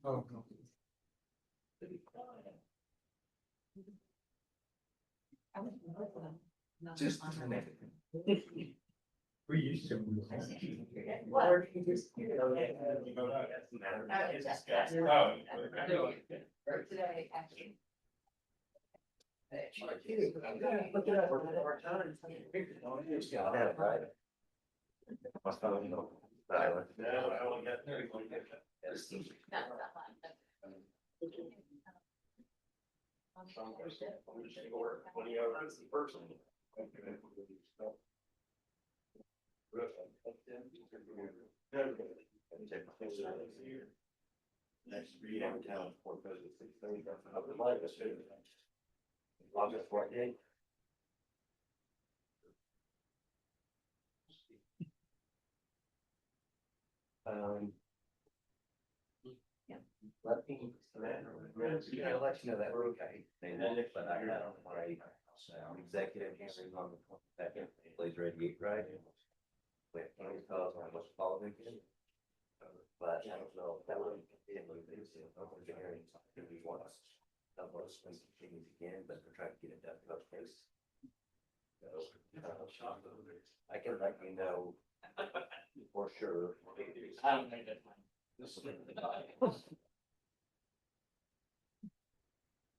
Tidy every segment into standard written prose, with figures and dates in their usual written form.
Oh, no. Just a minute. We used to. Next read every town for business. August 14th. Let me let you know that we're okay. But I got my executive hearing on the 22nd. Please ready, right? With calls on what's following. But I don't know if that would be able to do things again, but we're trying to get it done touch base. I can let you know for sure. I don't think that this is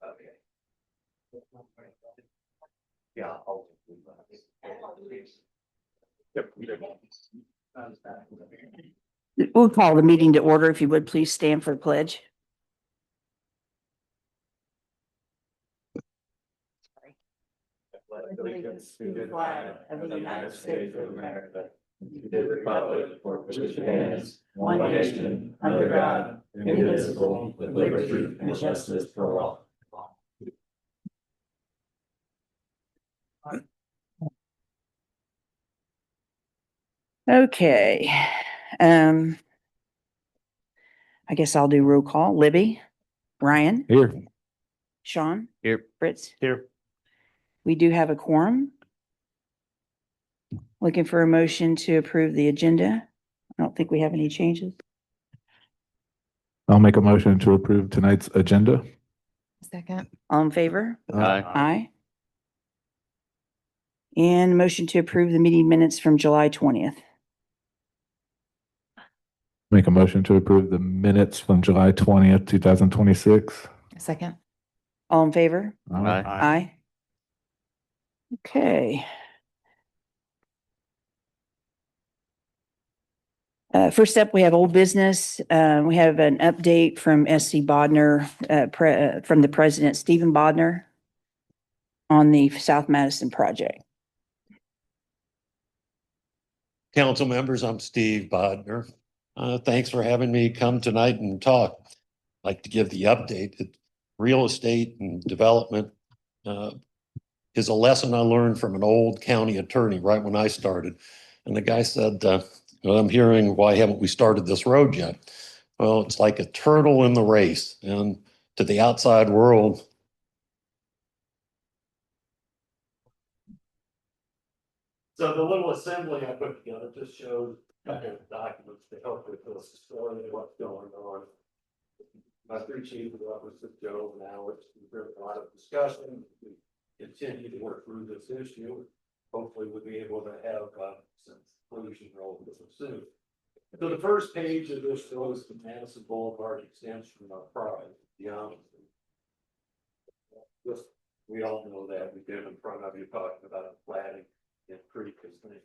okay. Yeah, I'll We'll call the meeting to order. If you would, please stand for the pledge. Allegiance to the flag of the United States of America, to the republic for which it stands, one nation, under God, indivisible, with liberty and justice for all. Okay. I guess I'll do roll call. Libby, Ryan, Here. Sean, Here. Fritz. Here. We do have a quorum. Looking for a motion to approve the agenda. I don't think we have any changes. I'll make a motion to approve tonight's agenda. Second. All in favor? Aye. Aye. And motion to approve the meeting minutes from July 20th. Make a motion to approve the minutes from July 20th, 2026. Second. All in favor? Aye. Aye. Okay. First up, we have old business. We have an update from SC Bodner, from the president, Stephen Bodner, on the South Madison project. Council members, I'm Steve Bodner. Thanks for having me come tonight and talk. I'd like to give the update that real estate and development is a lesson I learned from an old county attorney right when I started. And the guy said, I'm hearing, why haven't we started this road yet? Well, it's like a turtle in the race, and to the outside world, so the little assembly I put together just shows kind of documents to help with this story of what's going on. My three chief of office of Joe now, it's been a lot of discussion. We continue to work through this issue. Hopefully we'll be able to have some conclusion rolled soon. So the first page of this shows the Madison Boulevard extension of Pride, beyond. Just, we all know that we've been in front of you talking about planning in previous things.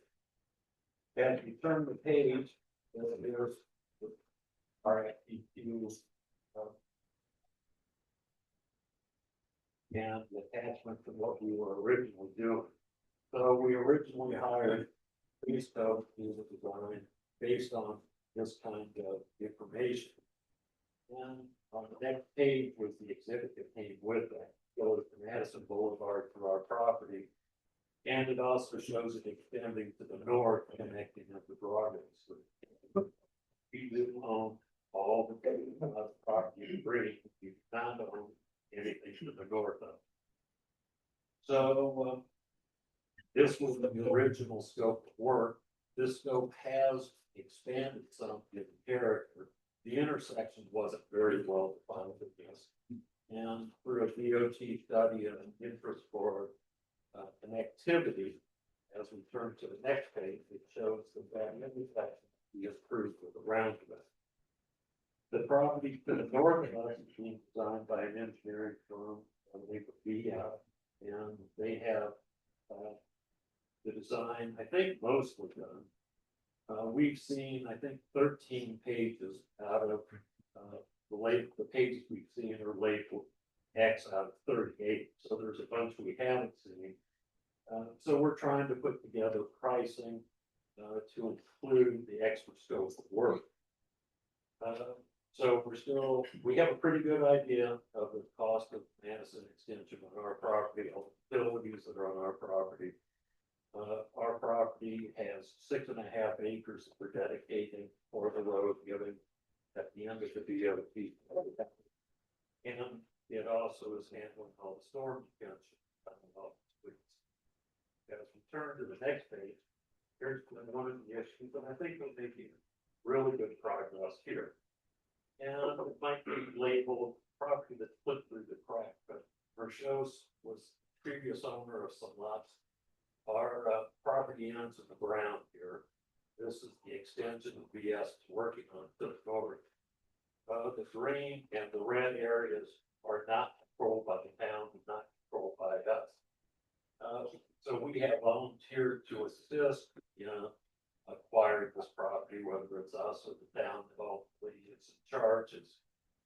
And if you turn the page, there's our FTQ and the attachment to what we were originally doing. So we originally hired Easto to do the design based on this kind of information. And on the next page was the exhibit that came with that. Goes to Madison Boulevard through our property. And it also shows it extending to the north, connecting up the Broadway. We do own all the property free. We do not own anything to the north of. So This was the original scope of work. This scope has expanded some in character. The intersection wasn't very well defined with this. And through a DOT study and an interest for connectivity, as we turn to the next page, it shows that intersection is approved with a roundabout. The property to the north of us is being designed by an engineering firm, and they have the design, I think, mostly done. We've seen, I think, 13 pages out of the pages we've seen are labeled X out of 38. So there's a bunch we haven't seen. So we're trying to put together pricing to include the extra scope of work. So we have a pretty good idea of the cost of Madison extension on our property, all the facilities that are on our property. Our property has 6.5 acres that we're dedicating for the road, giving at the end of the DOT. And it also is handling all the storm prevention. As we turn to the next page, here's one of the issues, and I think we're making really good progress here. And it might be labeled property that slipped through the crack, but Mershos was previous owner of some lots. Our property ends in the ground here. This is the extension of BS is working on to the north. The green and the red areas are not controlled by the town, not controlled by us. So we have volunteered to assist in acquiring this property, whether it's us or the town that ultimately is in charge. It's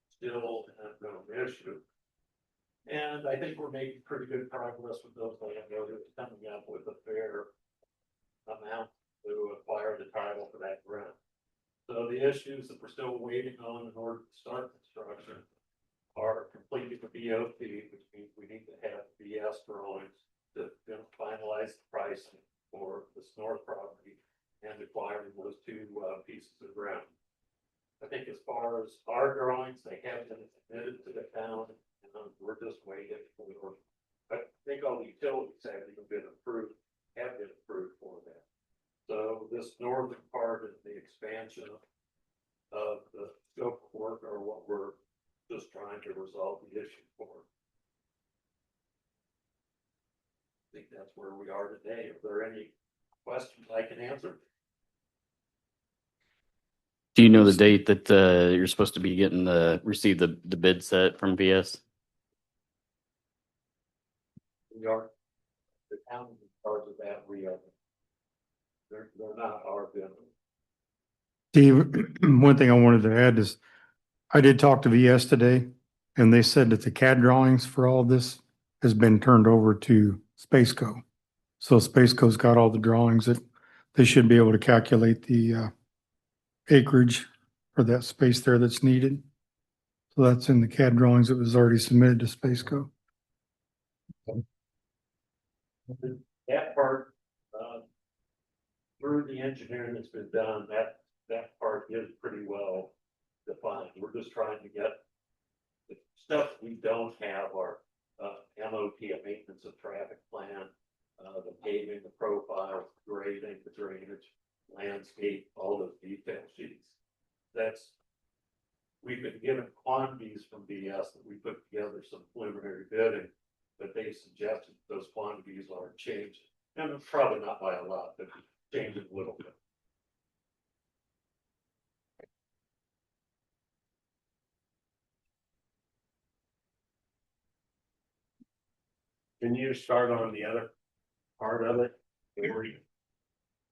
still an unknown issue. And I think we're making pretty good progress with those landowners coming up with a fair amount to acquire the title for that ground. So the issues that we're still waiting on in order to start construction are completing the BOT, which means we need to have BS drawings to finalize the pricing for this north property and acquiring those two pieces of ground. I think as far as our drawings, they have been submitted to the town, and we're just waiting for. I think all the utilities have been approved for that. So this northern part of the expansion of the scope of work are what we're just trying to resolve the issue for. I think that's where we are today. If there are any questions I can answer. Do you know the date that you're supposed to be getting receive the bid set from VS? We are, the town is in charge of that. We are, they're not our bidder. Steve, one thing I wanted to add is I did talk to VS today and they said that the CAD drawings for all this has been turned over to Spaceco. So Spaceco's got all the drawings that they should be able to calculate the acreage for that space there that's needed. So that's in the CAD drawings that was already submitted to Spaceco. That part, through the engineering that's been done, that part is pretty well defined. We're just trying to get the stuff we don't have our MOT, a maintenance of traffic plan, the paving, the profile, grading, the drainage, landscape, all those detail sheets. We've been given quantities from BS that we put together some preliminary bidding, but they suggested those quantities are changed, and probably not by a lot, but changing a little bit. Can you start on the other part of it? Where you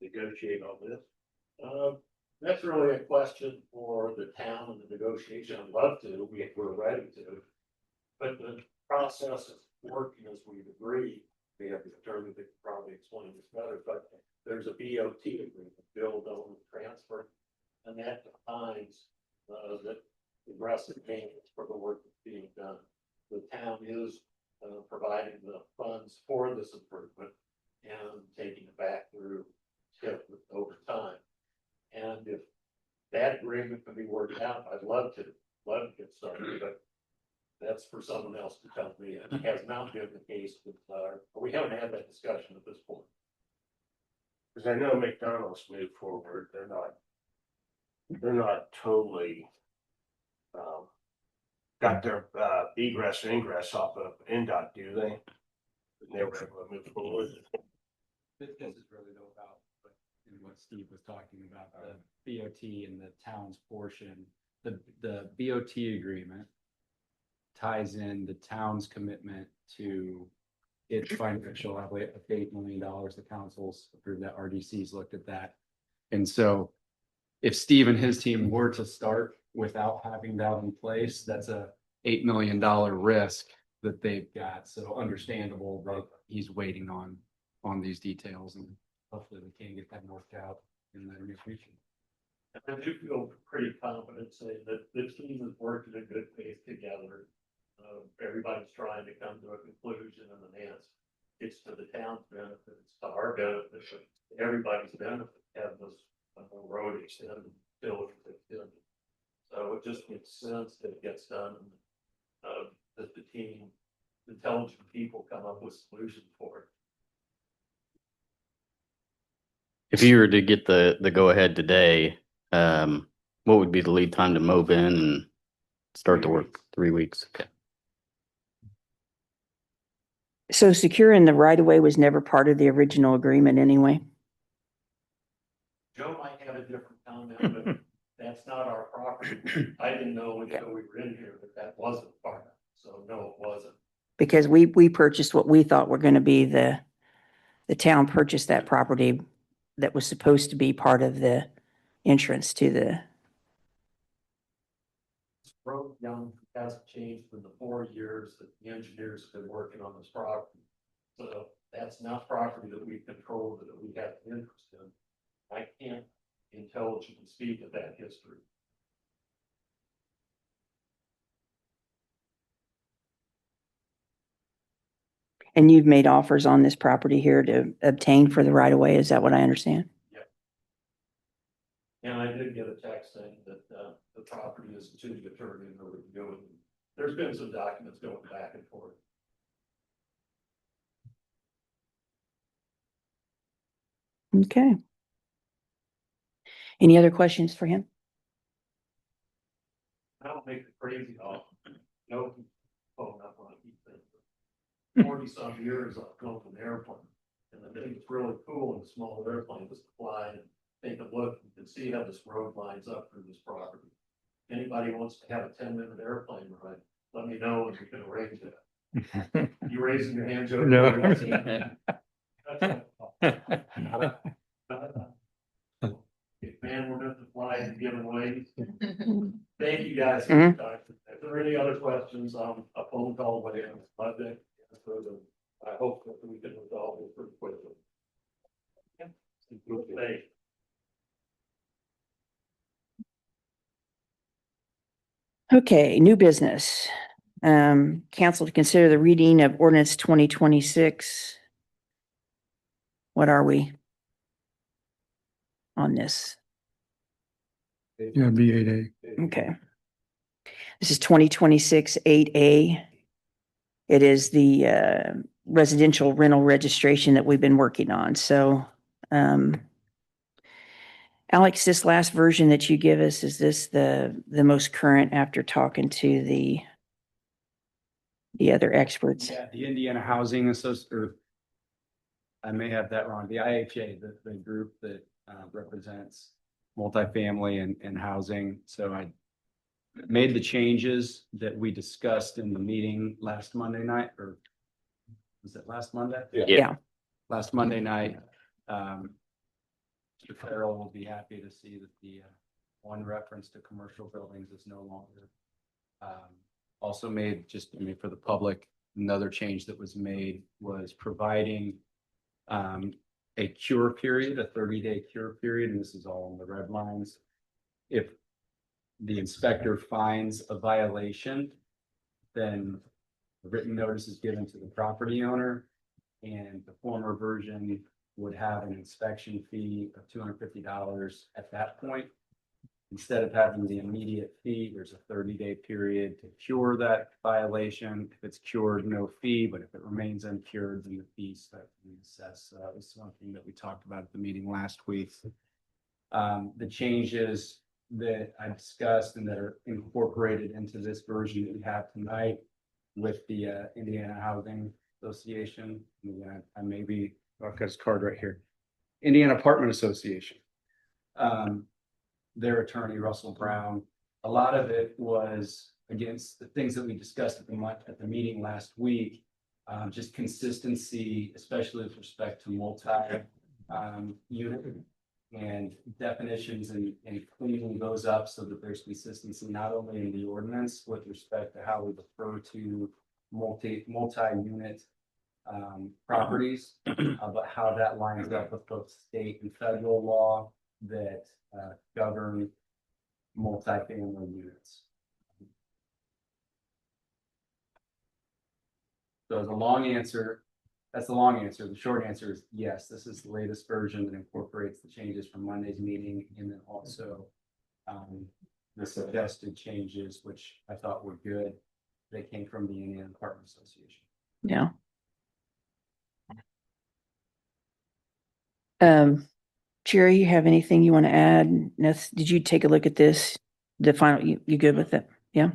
negotiate all this? That's really a question for the town and the negotiation. I'd love to, we're ready to. But the process is working as we've agreed. We have the attorney that could probably explain this better, but there's a BOT agreement, build, own, transfer, and that defines that the rest of the payments for the work that's being done. The town is providing the funds for this improvement and taking it back through TIF over time. And if that agreement can be worked out, I'd love to get started, but that's for someone else to tell me. It has not been the case with we haven't had that discussion at this point. Cause I know McDonald's moved forward, they're not totally. Got their egress and ingress off of NDOT, do they? They were able to move forward. This is really though about what Steve was talking about, the BOT and the town's portion. The BOT agreement ties in the town's commitment to its financial outlay of $8 million. The council's approved that, RDC's looked at that. And so if Steve and his team were to start without having that in place, that's a $8 million risk that they've got. So understandable that he's waiting on these details, and hopefully we can get that worked out in the near future. I do feel pretty confident saying that the team has worked in a good faith together. Everybody's trying to come to a conclusion and an answer. It's to the town's benefit, it's to our benefit, it's to everybody's benefit to have this road extended, village extended. So it just makes sense that it gets done, that the team, intelligent people come up with solutions for it. If you were to get the go ahead today, what would be the lead time to move in and start the work? 3 weeks. Okay. So securing the right of way was never part of the original agreement anyway. Joe might have a different comment, but that's not our property. I didn't know until we were in here that wasn't part of it. So no, it wasn't. Because we purchased what we thought were going to be the town purchased that property that was supposed to be part of the entrance to the. Road young hasn't changed in the 4 years that the engineers have been working on this property. So that's not property that we control, that we have an interest in. I can't intelligently speak of that history. And you've made offers on this property here to obtain for the right of way. Is that what I understand? And I did get a text saying that the property is to the attorney and they're reviewing. There's been some documents going back and forth. Okay. Any other questions for him? I don't make it crazy off. No, phone up on it. 40 some years I've built an airplane. And I think it's really cool in a small airplane just to fly and take a look and see how this road lines up through this property. Anybody wants to have a 10-minute airplane ride, let me know and we can arrange that. You raising your hand, Joe? No. Man, we're going to fly and give away. Thank you guys for your time. If there are any other questions, a phone call away on Monday. I hope that we can resolve it pretty quickly. Thank you. Okay, new business. Council to consider the reading of ordinance 2026. What are we on this? Yeah, be 8A. Okay. This is 2026 8A. It is the residential rental registration that we've been working on. So, Alex, this last version that you give us, is this the most current after talking to the other experts? Yeah, the Indiana Housing Association, or I may have that wrong, the IHA, the group that represents multifamily and housing. So I made the changes that we discussed in the meeting last Monday night, or was it last Monday? Yeah. Last Monday night. Mr. Farrell will be happy to see that the one reference to commercial buildings is no longer. Also made, just for the public, another change that was made was providing a cure period, a 30-day cure period, and this is all in the red lines. If the inspector finds a violation, then a written notice is given to the property owner, and the former version would have an inspection fee of $250 at that point. instead of having the immediate fee, there's a 30-day period to cure that violation. If it's cured, no fee, but if it remains uncured, then the fees start to be assessed. So that was something that we talked about at the meeting last week. The changes that I discussed and that are incorporated into this version that we have tonight with the Indiana Housing Association. Yeah, I may be, I've got his card right here. Indiana Apartment Association. Their attorney, Russell Brown. A lot of it was against the things that we discussed at the meeting last week. Just consistency, especially with respect to multi-unit and definitions and cleaning those up so that there's consistency not only in the ordinance with respect to how we refer to multi-unit properties, but how that lines up with both state and federal law that govern multifamily units. So the long answer, that's the long answer. The short answer is yes, this is the latest version that incorporates the changes from Monday's meeting, and then also the suggested changes, which I thought were good. They came from the Indiana Apartment Association. Yeah. Jerry, you have anything you want to add? Did you take a look at this? The final, you good with it? Yeah.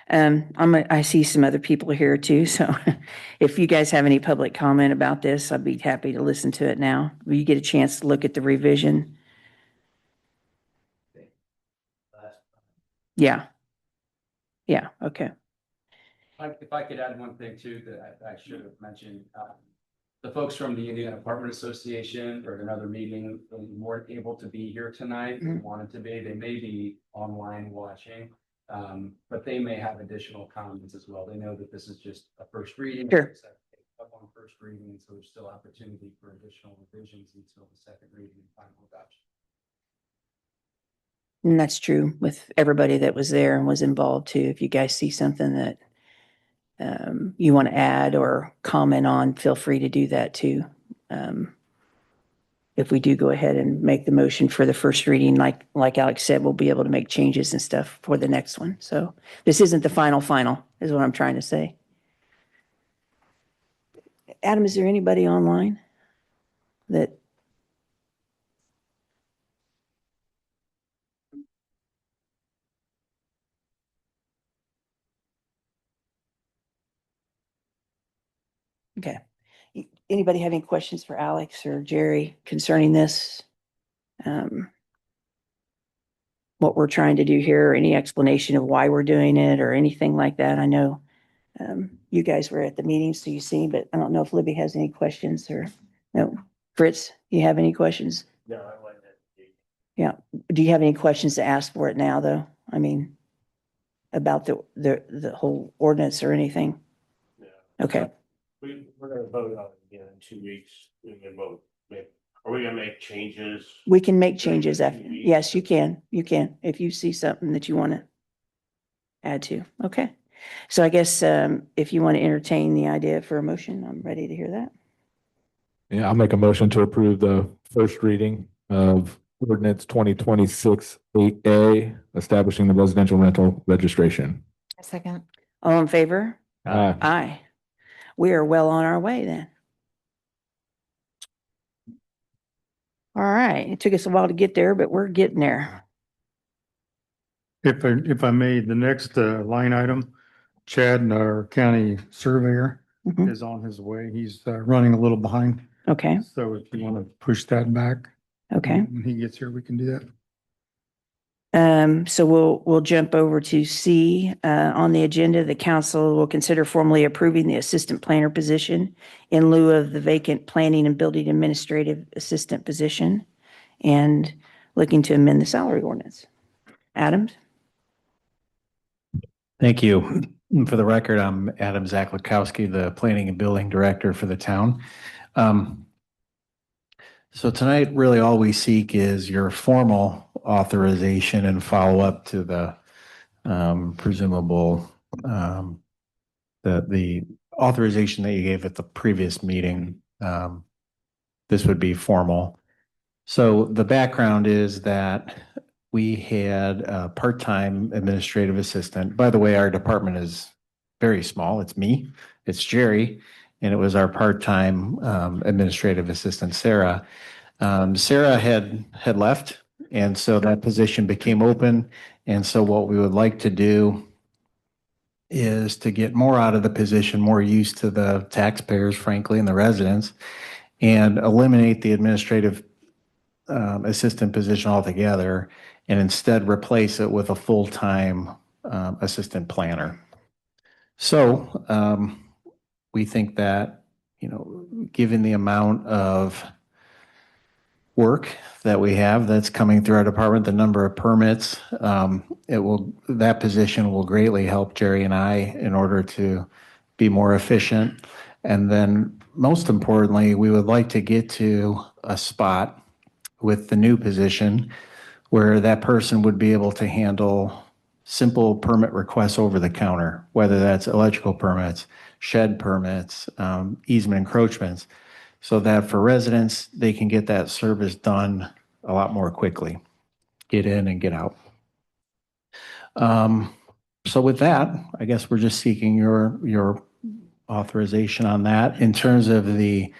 I see some other people here too. So if you guys have any public comment about this, I'd be happy to listen to it now. Will you get a chance to look at the revision? Yeah. Yeah. Okay. If I could add one thing too, that I should have mentioned, the folks from the Indiana Apartment Association or another meeting weren't able to be here tonight, wanted to be, they may be online watching. But they may have additional comments as well. They know that this is just a first reading. Sure. Up on first reading, so there's still opportunity for additional revisions until the second reading and final adoption. And that's true with everybody that was there and was involved too. If you guys see something that you want to add or comment on, feel free to do that too. If we do go ahead and make the motion for the first reading, like Alex said, we'll be able to make changes and stuff for the next one. So this isn't the final is what I'm trying to say. Adam, is there anybody online that? Okay. Anybody have any questions for Alex or Jerry concerning this? What we're trying to do here, or any explanation of why we're doing it or anything like that? I know you guys were at the meeting, so you see, but I don't know if Libby has any questions or no. Fritz, you have any questions? No, I like that. Yeah. Do you have any questions to ask for it now, though? I mean, about the whole ordinance or anything? No. Okay. We're gonna vote on it again in 2 weeks. We can vote. Are we gonna make changes? We can make changes During after. the 2 weeks? Yes, you can. You can. If you see something that you want to add to. Okay. So I guess if you want to entertain the idea for a motion, I'm ready to hear that. Yeah, I'll make a motion to approve the first reading of ordinance 2026-8A, establishing the residential rental registration. A second. All in favor? Aye. Aye. We are well on our way then. All right. It took us a while to get there, but we're getting there. If I may, the next line item, Chad, our county surveyor, Mhm. is on his way. He's running a little behind. Okay. So if you want to push that back. Okay. When he gets here, we can do that. So we'll jump over to C on the agenda. The council will consider formally approving the assistant planner position in lieu of the vacant planning and building administrative assistant position and looking to amend the salary ordinance. Adams? Thank you. For the record, I'm Adam Zaklikowski, the Planning and Building Director for the town. So tonight, really all we seek is your formal authorization and follow-up to the presumable, the authorization that you gave at the previous meeting. This would be formal. So the background is that we had a part-time administrative assistant. By the way, our department is very small. It's me, it's Jerry, and it was our part-time administrative assistant, Sarah. Sarah had left, and so that position became open. And so what we would like to do is to get more out of the position, more use to the taxpayers, frankly, and the residents, and eliminate the administrative assistant position altogether, and instead replace it with a full-time assistant planner. So we think that, given the amount of work that we have that's coming through our department, the number of permits, that position will greatly help Jerry and I in order to be more efficient. And then most importantly, we would like to get to a spot with the new position where that person would be able to handle simple permit requests over the counter, whether that's electrical permits, shed permits, easement encroachments, so that for residents, they can get that service done a lot more quickly, get in and get out. So with that, I guess we're just seeking your authorization on that. In terms of the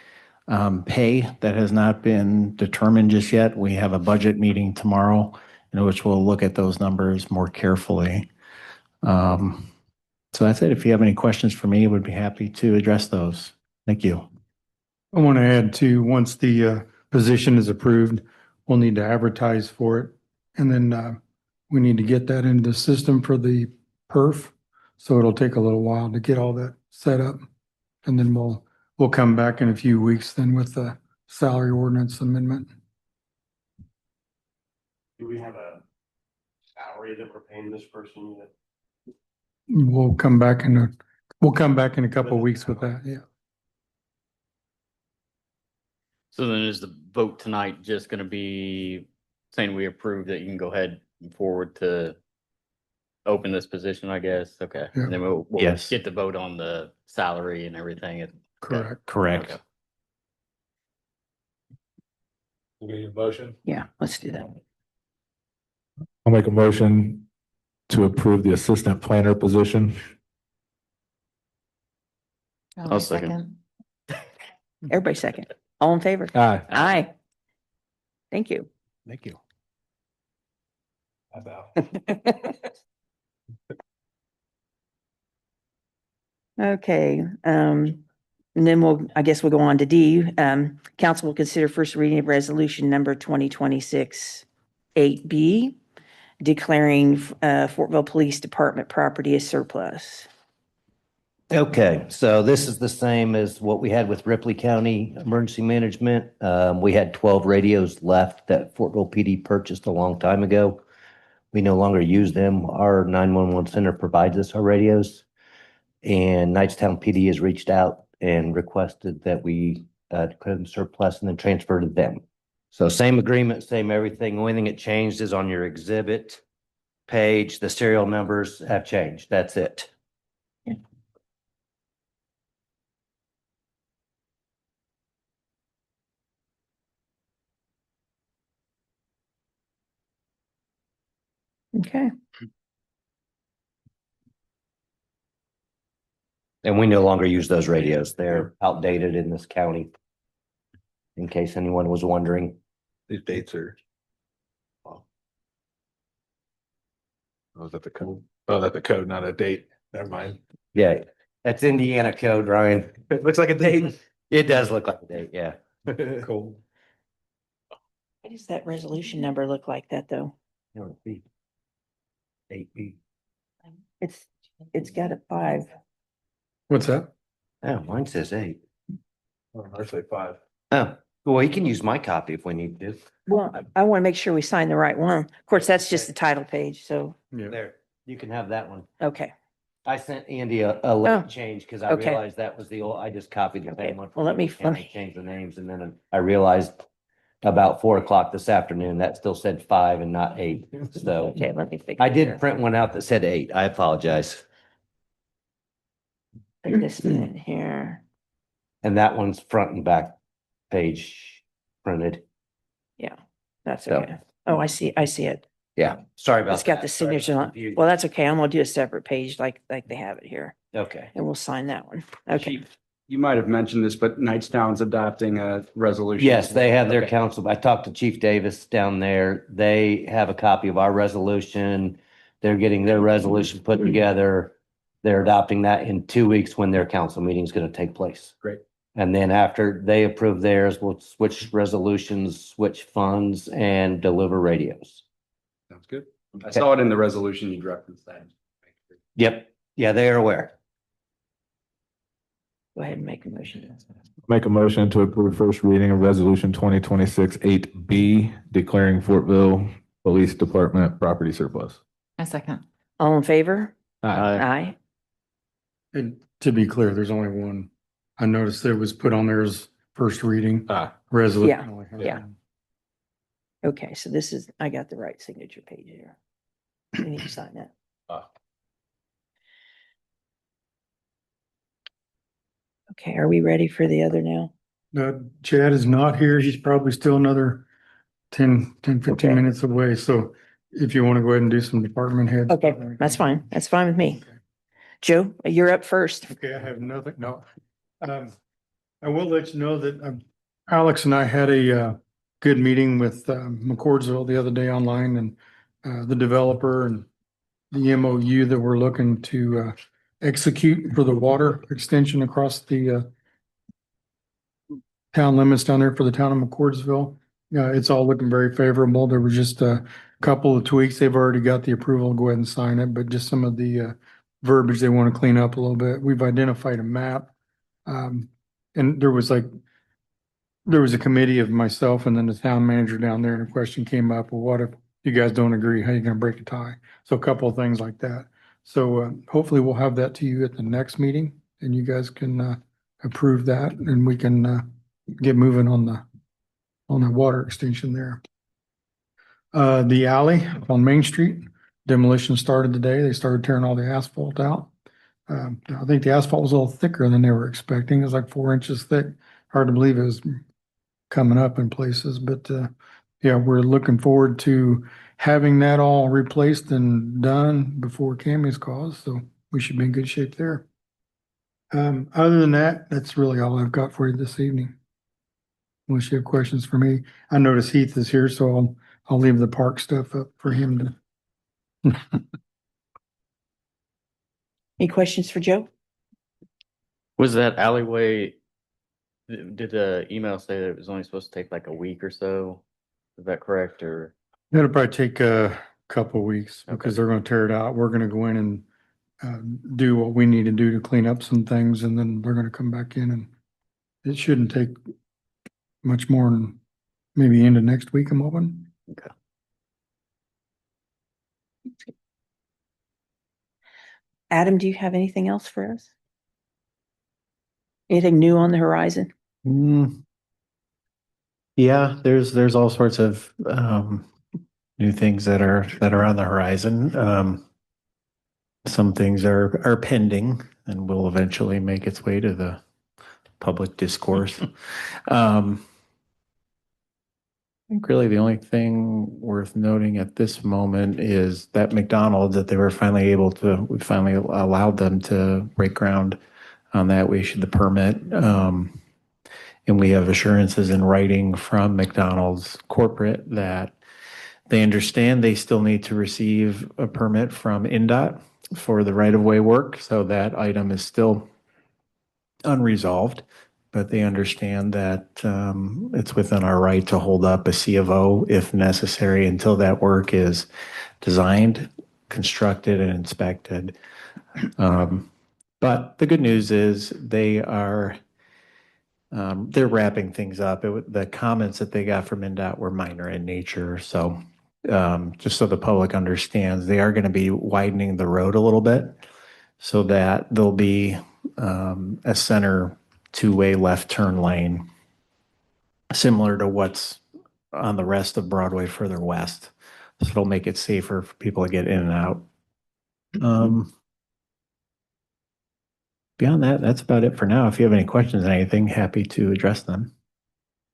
pay, that has not been determined just yet. We have a budget meeting tomorrow in which we'll look at those numbers more carefully. So that's it. If you have any questions for me, would be happy to address those. Thank you. I want to add too, once the position is approved, we'll need to advertise for it. And then we need to get that into the system for the perf. So it'll take a little while to get all that set up. And then we'll come back in a few weeks then with the salary ordinance amendment. Do we have a salary that we're paying this person yet? We'll come back in a couple of weeks with that, yeah. So then is the vote tonight just gonna be saying we approve that you can go ahead and forward to open this position, I guess? Okay. Yeah. And then we'll Yes. get the vote on the salary and everything. Correct. Correct. Okay. We need a motion? Yeah, let's do that. I'll make a motion to approve the assistant planner position. I'll second. Everybody second. All in favor? Aye. Aye. Thank you. Thank you. Okay, and then I guess we'll go on to D. Council will consider first reading of resolution number 2026-8B, declaring Fortville Police Department property as surplus. Okay, so this is the same as what we had with Ripley County Emergency Management. We had 12 radios left that Fortville PD purchased a long time ago. We no longer use them. Our 911 center provides us our radios. And Knightstown PD has reached out and requested that we declare them surplus and then transfer to them. So same agreement, same everything. Only thing that changed is on your exhibit page, the serial numbers have changed. That's it. Okay, And we no longer use those radios. They're outdated in this county. In case anyone was wondering. These dates are. Oh, is that the code? Oh, that's the code, not a date. Never mind. Yeah, that's Indiana code, Ryan. It looks like a date. It does look like a date, yeah. Cool. what does that resolution number look like that though? 8B. It's got a 5. What's that? Oh, mine says 8. I say 5. Oh, well, you can use my copy if we need to. Well, I want to make sure we sign the right one. Of course, that's just the title page, so, Yeah. There, you can have that one. okay. I sent Andy a Oh, late change because I okay. realized that was the old, I just copied the Okay, same one. well, let me- And I changed the names and then I realized about 4 o'clock this afternoon, that still said 5 and not 8. So Okay, let me fix. I did print one out that said 8. I apologize. Put this in here. And that one's front and back page printed. That's So- okay. Oh, I see it. Yeah, sorry about that. It's got the Sorry about signature on. confusion. Well, that's okay. I'm gonna do a separate page like they have it here, Okay. and we'll sign that one. Okay. Chief, you might have mentioned this, but Knightstown's adopting a resolution. Yes, they have their Okay. council. I talked to Chief Davis down there. They have a copy of our resolution. They're getting their resolution put together. They're adopting that in 2 weeks when their council meeting is going to take place. Great. And then after they approve theirs, we'll switch resolutions, switch funds, and deliver radios. Sounds good. I saw it in the resolution you referenced that. Yep. Yeah, they are aware. Go ahead and make a motion. Make a motion to approve first reading of resolution 2026-8B, declaring Fortville Police Department property surplus. A second. All in favor? Aye. Aye. And to be clear, there's only one. I noticed that it was put on there as first reading resolution. yeah. Okay, so this is, I got the right signature page here. You need to sign that. Okay, are we ready for the other now? Chad is not here. He's probably still another 15 Okay. minutes away. So if you want to go ahead and do some department heads. Okay, that's fine. That's fine with me. Joe, you're up first. Okay, I have nothing, no. I will let you know that Alex and I had a good meeting with McCordsville the other day online, and the developer and the MOU that we're looking to execute for the water extension across the town limits down there for the town of McCordsville. It's all looking very favorable. There was just a couple of tweaks. They've already got the approval. Go ahead and sign it, but just some of the verbiage they want to clean up a little bit. We've identified a map. And there was a committee of myself and then the town manager down there, and a question came up, well, what if you guys don't agree? How you gonna break a tie? So a couple of things like that. So hopefully we'll have that to you at the next meeting, and you guys can approve that, and we can get moving on the water extension there. The alley on Main Street, demolition started today. They started tearing all the asphalt out. I think the asphalt was a little thicker than they were expecting. It was like 4 inches thick. Hard to believe it was coming up in places, but yeah, we're looking forward to having that all replaced and done before Cammy's calls. So we should be in good shape there. Other than that, that's really all I've got for you this evening. Unless you have questions for me. I notice Heath is here, so I'll leave the park stuff up for him to. Any questions for Joe? Was that alleyway, did the email say that it was only supposed to take like a week or so? Is that correct, or? It'll probably take a couple of weeks because they're gonna tear it out. We're gonna go in and do what we need to do to clean up some things, and then they're gonna come back in, and it shouldn't take much more than maybe into next week, I'm hoping. Okay. Adam, do you have anything else for us? Anything new on the horizon? Yeah, there's all sorts of new things that are on the horizon. Some things are pending and will eventually make its way to the public discourse. I think really the only thing worth noting at this moment is that McDonald's, that we finally allowed them to break ground on that. We issued the permit. And we have assurances in writing from McDonald's corporate that they understand they still need to receive a permit from INDOT for the right-of-way work. So that item is still unresolved, but they understand that it's within our right to hold up a C of O if necessary until that work is designed, constructed, and inspected. But the good news is they're wrapping things up. The comments that they got from INDOT were minor in nature. So just so the public understands, they are going to be widening the road a little bit so that there'll be a center two-way left turn lane, similar to what's on the rest of Broadway further west. So it'll make it safer for people to get in and out. Beyond that, that's about it for now. If you have any questions on anything, happy to address them.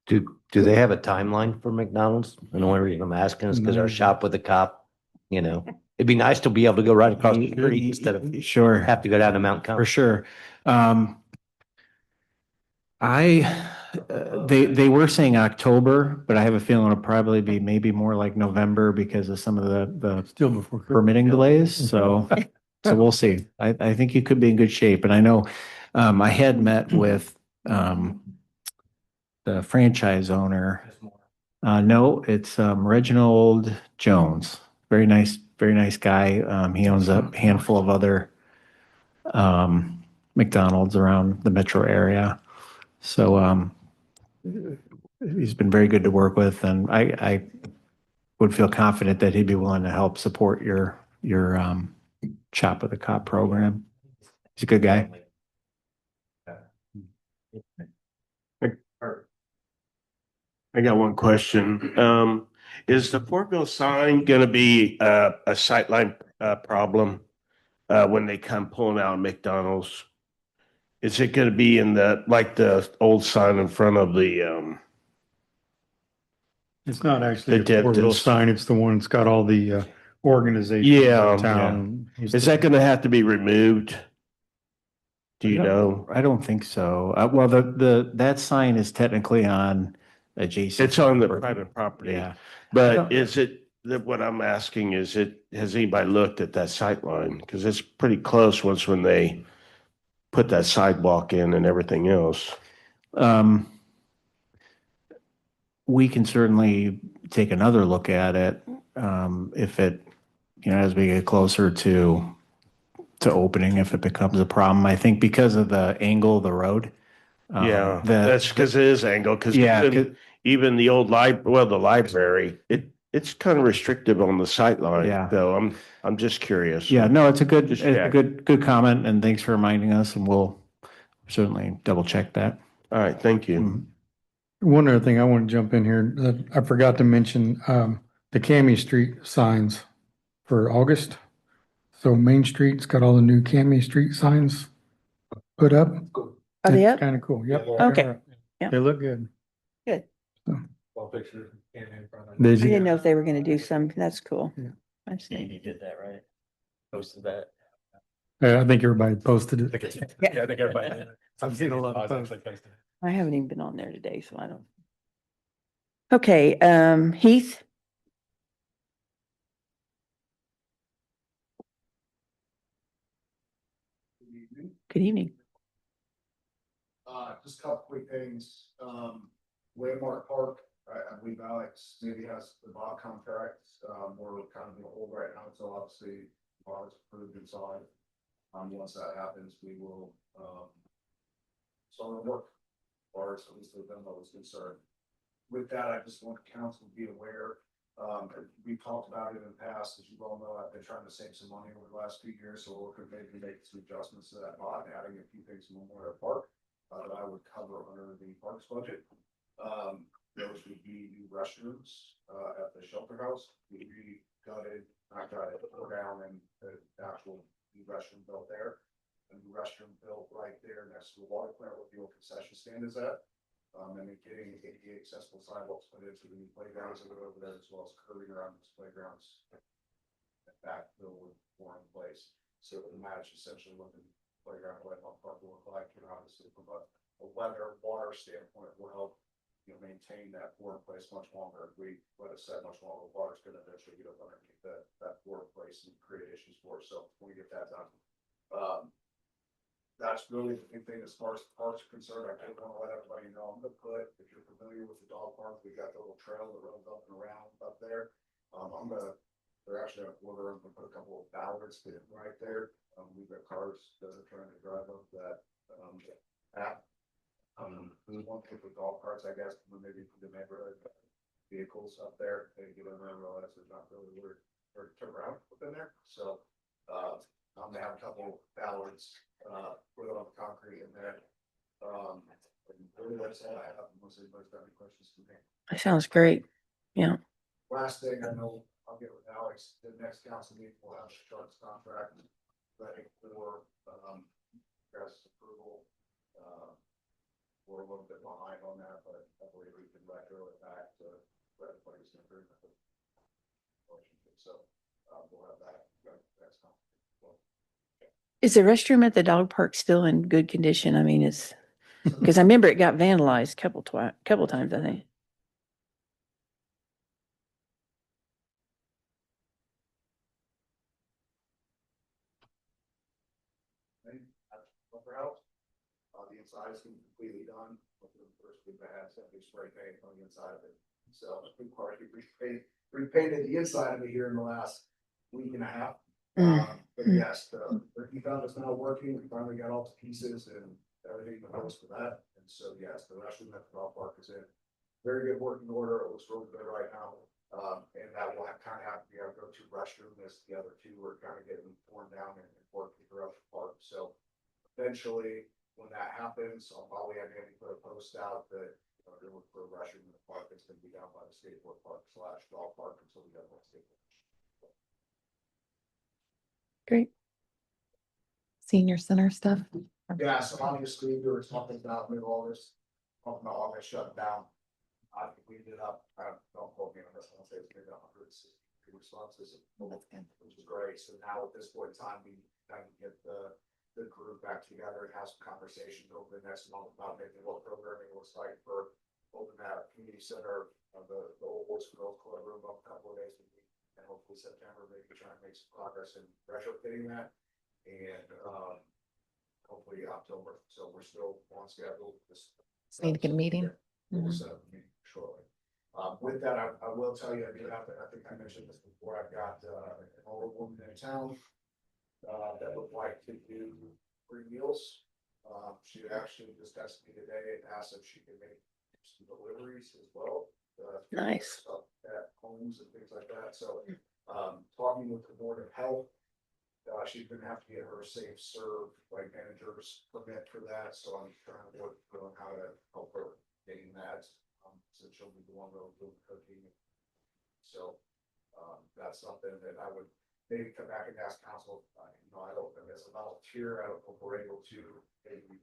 Do they have a timeline for McDonald's? And the only reason I'm asking is because our shop with the cop you know, it'd be nice to be able to go right across the street instead of Sure, have to go down to Mount for Compass. sure. They were saying October, but I have a feeling it'll probably be maybe more like November because of some of the Still before. permitting delays. So, so we'll see. I think you could be in good shape. And I know, I had met with, the franchise owner. No, it's, Reginald Jones. Very nice guy. He owns a handful of other, McDonald's around the metro area. So, he's been very good to work with, and I would feel confident that he'd be willing to help support your Chop with a Cop program. He's a good guy. I got one question. Is the Fortville sign gonna be a sightline problem when they come pulling out of McDonald's? Is it gonna be in like the old sign in front of the It's not actually a The Fortville dentist. sign, it's the one that's got all the organizations Yeah, in town. is that gonna have to be removed? Do you know? I don't think so. Well, that sign is technically on adjacent. It's on the private property. Yeah. But is it, what I'm asking is has anybody looked at that sight line? Because it's pretty close when they put that sidewalk in and everything else. We can certainly take another look at it, if it, as we get closer to opening, if it becomes a problem. I think because of the angle of the road. Yeah, that- that's because it is angled, because Yeah, even the old the library, it's kind of restrictive on the sight line. Yeah. So I'm just curious. Yeah, no, it's a good, Just it's a check. good comment, and thanks for reminding us, and we'll certainly double check that. All right, thank you. Mhm. One other thing I want to jump in here, I forgot to mention, the Cami Street signs for August. So Main Street's got all the new Cami Street signs put up. Are they up? Kind of cool, yep. Okay. Yeah. They look good. Good. They I do. didn't know if they were gonna do some, that's cool. Yeah. I see. You did that, right? Posted that. I think everybody posted it. Yeah, I think everybody. I've seen a lot of posts. I haven't even been on there today, so I don't. Okay, Heath? Good evening. Just a couple quick things. Waymark Park, I believe Alex maybe has the bond contract. We're kind of in a hold right now, so obviously bond's approved inside. Once that happens, we will, start our work. Or at least the demo is concerned. With that, I just want council to be aware. We talked about it in the past, as you all know, I've been trying to save some money over the last few years, so we're maybe make some adjustments to that bond, adding a few things in Memorial Park. That I would cover under the parks budget. Those would be new restrooms, at the shelter house. We'd be gutted, not gutted, tore down, and the actual new restroom built there. A new restroom built right there next to the water plant where the old concession stand is at. And then getting ADA accessible sidewalks put into the new playgrounds that are over there, as well as curving around those playgrounds. That bill would more in place, so it would match essentially what the playground at White Park will look like, and obviously from a weather, water standpoint will help, maintain that floor in place much longer. If we let it set much longer, water's gonna eventually get up underneath that floor in place and create issues for us, so when we get that done. That's really the big thing as far as the parks are concerned. I did want to let everybody know, I'm gonna put, if you're familiar with the dog park, we got the little trail that runs up and around up there. They're actually on order, I'm gonna put a couple of ballards right there. We've got cars that are trying to drive up that, path. There's one thing with golf carts, I guess, maybe from the neighborhood vehicles up there, they get in there and realize there's not really where to turn around within there, so. I'm gonna have a couple ballards, put it on the concrete in there. And really that's all I have, unless anybody's got any questions for me. That sounds great. Yeah. Last thing, I know, I'll get with Alex, the next council meeting, we'll have the Sharks contract ready for, guys' approval. We're a little bit behind on that, but I believe we can retro it back to what everybody's in agreement with. So, we'll have that's not. Well, Is the restroom at the dog park still in good condition? I mean, it's, because I remember it got vandalized couple times, I think. Upper house. The inside is completely done. Within the first week I had something spray paint on the inside of it. So we've already repainted the inside of it here in the last week and a half. But yes, the found is now working. We finally got all the pieces and everything that goes for that. And so yes, the restroom at the dog park is in very good working order. It looks really good right now. And that will kind of have to be our go-to restroom as the other two are kind of getting torn down and working throughout the park. So eventually, when that happens, I'll probably have Andy put a post out that, you know, they're looking for a restroom in the park that's gonna be down by the skateboard park / golf park until we get one skateboard. Great. Senior center stuff. Yeah, so obviously we were talking about mid-August, talking about August shutting down. I think we ended up, don't quote me on this, I'll say it's maybe 160 responses, That's good. which is great. So now at this point in time, we kind of get the group back together and have some conversations over the next month about maybe what programming looks like for open that community center, the old Boys and Girls Club room up a couple of days a week. And hopefully September, maybe try and make some progress in retrofitting that. And hopefully October. So we're still on schedule. Just need to get a meeting. We'll set up a meeting shortly. With that, I will tell you, I do have to, I think I mentioned this before, I've got an older woman in town that would like to do free meals. She actually just texted me today and asked if she could make some deliveries as well. Nice. Stuff at homes and things like that. So, talking with the Board of Health, she's gonna have to get her safe serve like manager's permit for that. So I'm trying to work on how to help her getting that. Since she'll be the one that'll do the cooking. So, that's something that I would maybe come back and ask council, you know, I don't, as a volunteer, I don't know if we're able to, maybe,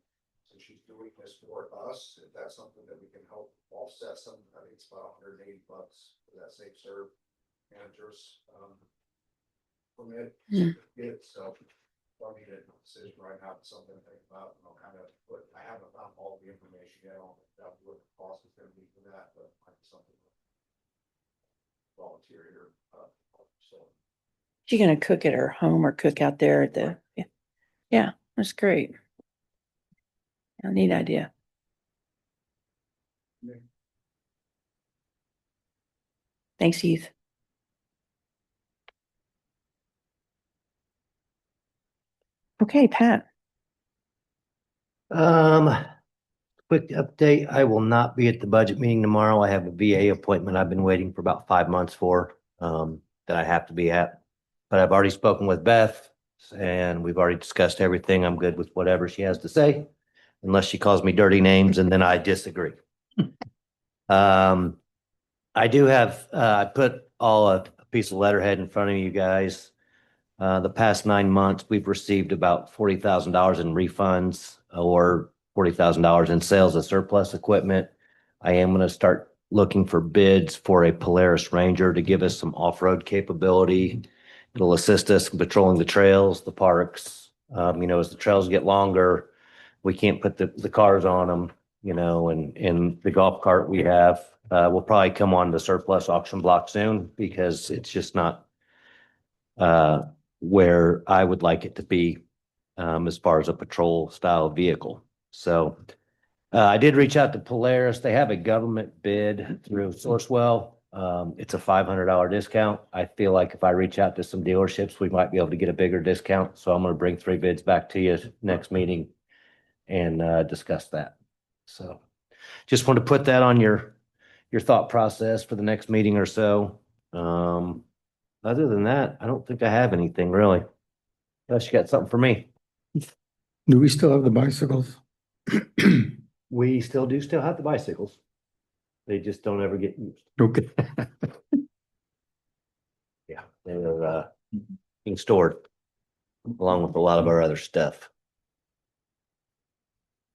since she's doing this for us, if that's something that we can help offset some, I think it's about $180 for that safe serve managers, permit. So, I need a decision right now, but something to think about, and I'll kind of, but I haven't found all the information yet on what the cost is gonna be for that, but might be something. Volunteer here, so. She gonna cook at her home or cook out there at the, yeah, that's great. A neat idea. Thanks, Heath. Okay, Pat. Quick update, I will not be at the budget meeting tomorrow. I have a VA appointment I've been waiting for about 5 months for, that I have to be at. But I've already spoken with Beth and we've already discussed everything. I'm good with whatever she has to say, unless she calls me dirty names and then I disagree. I do have, I put all a piece of letterhead in front of you guys. The past 9 months, we've received about $40,000 in refunds or $40,000 in sales of surplus equipment. I am going to start looking for bids for a Polaris Ranger to give us some off-road capability. It'll assist us in patrolling the trails, the parks. You know, as the trails get longer, we can't put the cars on them, you know, and the golf cart we have will probably come on the surplus auction block soon because it's just not where I would like it to be as far as a patrol style vehicle. So I did reach out to Polaris. They have a government bid through Sourcewell. It's a $500 discount. I feel like if I reach out to some dealerships, we might be able to get a bigger discount. So I'm going to bring 3 bids back to you next meeting and discuss that. So just want to put that on your thought process for the next meeting or so. Other than that, I don't think I have anything really. Unless you got something for me. Do we still have the bicycles? We still have the bicycles. They just don't ever get used. Okay. Yeah, they're being stored along with a lot of our other stuff.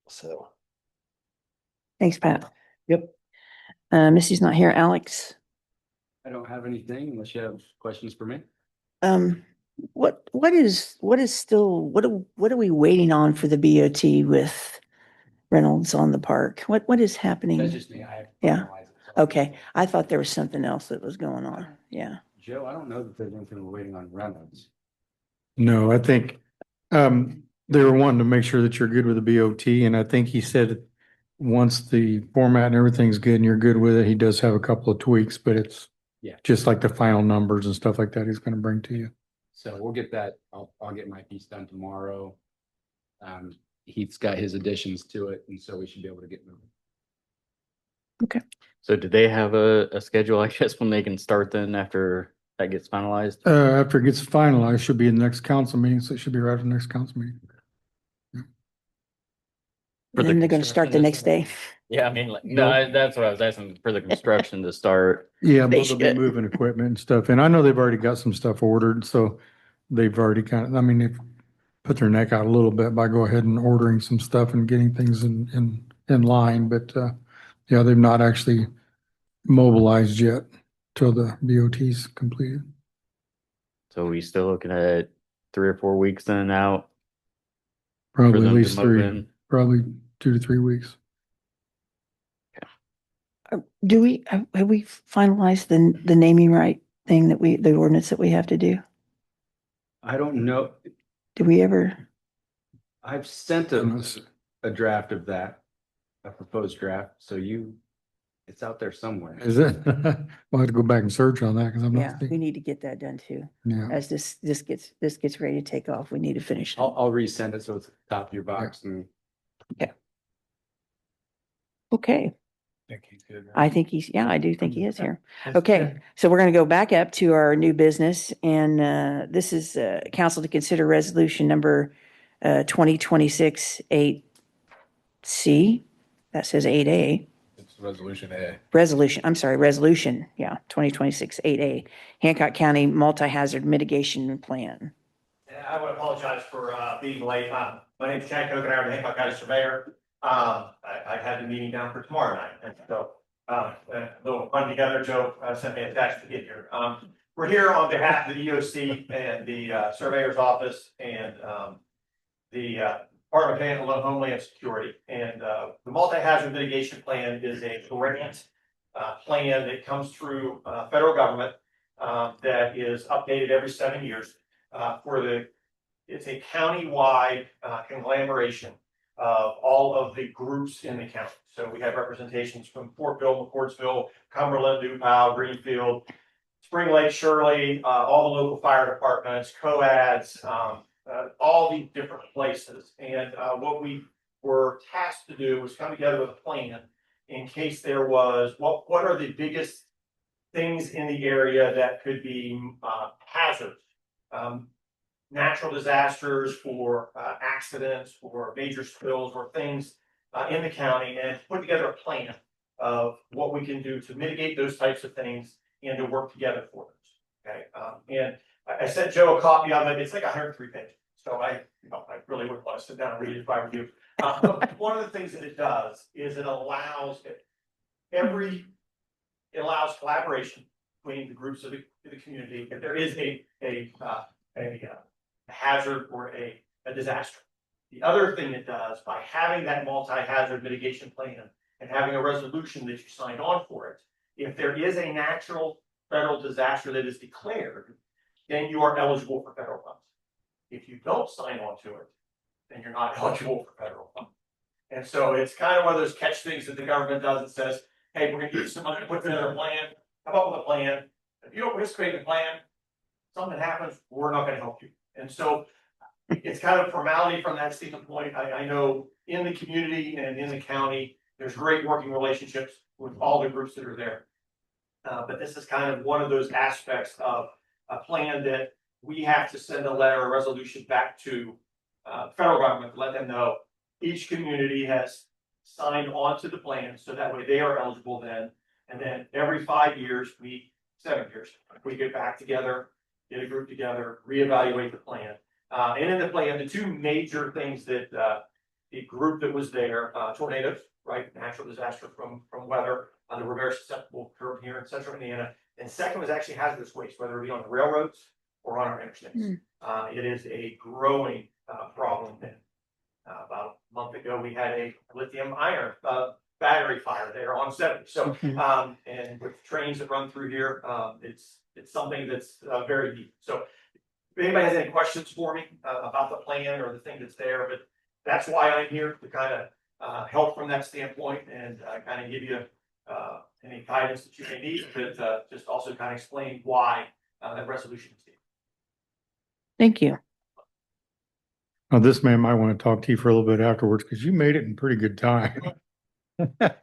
So, Thanks, Pat. yep. Missy's not here. Alex. I don't have anything unless you have questions for me. What is still, what are we waiting on for the BOT with Reynolds on the park? What is happening? That's just me. I have to Yeah. finalize it. So- Okay, I thought there was something else that was going on. Yeah. Joe, I don't know that there's anything we're waiting on Reynolds. No, I think, they were wanting to make sure that you're good with the BOT, and I think he said once the format and everything's good and you're good with it, he does have a couple of tweaks, but it's Yeah. just like the final numbers and stuff like that he's gonna bring to you. So we'll get that. I'll get my piece done tomorrow. He's got his additions to it, and so we should be able to get moving. So do they have a schedule, I guess, when they can start then after that gets finalized? After it gets finalized, should be in the next council meeting, so it should be right at the next council meeting. For the And then they're gonna start the next day. Yeah, I mean, like, no, that's what I was asking for the construction to start. Yeah, They but they'll be should. moving equipment and stuff, and I know they've already got some stuff ordered, so they've already they've put their neck out a little bit by go ahead and ordering some stuff and getting things in line, but, yeah, they've not actually mobilized yet till the BOT's completed. So we still looking at 3 or 4 weeks then and out for Probably at them to least move 3, in? probably 2 to 3 weeks. Do we, have we finalized the naming right thing the ordinance that we have to do? I don't know. Did we ever? I've sent a draft of that, a proposed draft. So it's out there somewhere. Is it? We'll have to go back and search on that because I'm Yeah, not we thinking. need to get that done too. Yeah. As this gets ready to take off, we need to finish. it. I'll resend it so it's at the top of your box and Okay, Think he's good. I think I do think he is here. Okay, so we're gonna go back up to our new business, and this is council to consider resolution number 2026-8C. That says 8A. It's resolution A. Resolution, yeah, 2026-8A. Hancock County Multi-Hazard Mitigation Plan. I would apologize for being late. My name's Chad Cook and I'm the Hancock County Surveyor. I had the meeting down for tomorrow night, and so a little fun together. Joe sent me a text to get here. We're here on behalf of the EOC and the Surveyor's Office and the Department of Homeland Security. And the Multi-Hazard Mitigation Plan is a grant plan that comes through federal government that is updated every 7 years. It's a county-wide conglomeration of all of the groups in the county. So we have representations from Fortville, McCourtsville, Cumberland, New Powell, Greenfield, Spring Lake, Shirley, all the local fire departments, COADs, all these different places. And what we were tasked to do was come together with a plan in case there was, what are the biggest things in the area that could be hazards, natural disasters, or accidents, or major spills, or things in the county, and put together a plan of what we can do to mitigate those types of things and to work together for those. Okay, and I sent Joe a copy of it. It's like 103 pages, so I really would want to sit down and read it if I were you. One of the things that it does is it allows collaboration between the groups of the community if there is a hazard or a disaster. The other thing it does, by having that multi-hazard mitigation plan and having a resolution that you signed on for it, if there is a natural federal disaster that is declared, then you are eligible for federal funds. If you don't sign on to it, then you're not eligible for federal funds. And so it's kind of one of those catch things that the government does. It says, hey, we're going to give you some money to put together a plan. How about with a plan? If you don't participate in the plan, something happens, we're not going to help you. And so it's kind of formality from that standpoint. I know in the community and in the county, there's great working relationships with all the groups that are there. But this is kind of one of those aspects of a plan that we have to send a letter or resolution back to federal government to let them know each community has signed on to the plan, so that way they are eligible then. And then every 5 years, 7 years, we get back together, get a group together, reevaluate the plan. And in the plan, the two major things that the group that was there, tornadoes, right, natural disaster from weather, the we're very susceptible curve here in central Indiana. And second was actually hazardous waste, whether it be on the railroads or on our interstates. It is a growing problem. And, about a month ago, we had a lithium iron battery fire there on 70. So, and with trains that run through here, it's something that's very deep. So, if anybody has any questions for me about the plan or the thing that's there, but that's why I'm here to kind of help from that standpoint and kind of give you any guidance that you may need, but just also kind of explain why that resolution is needed. Thank you. Now, this man might want to talk to you for a little bit afterwards because you made it in pretty good time. Nothing.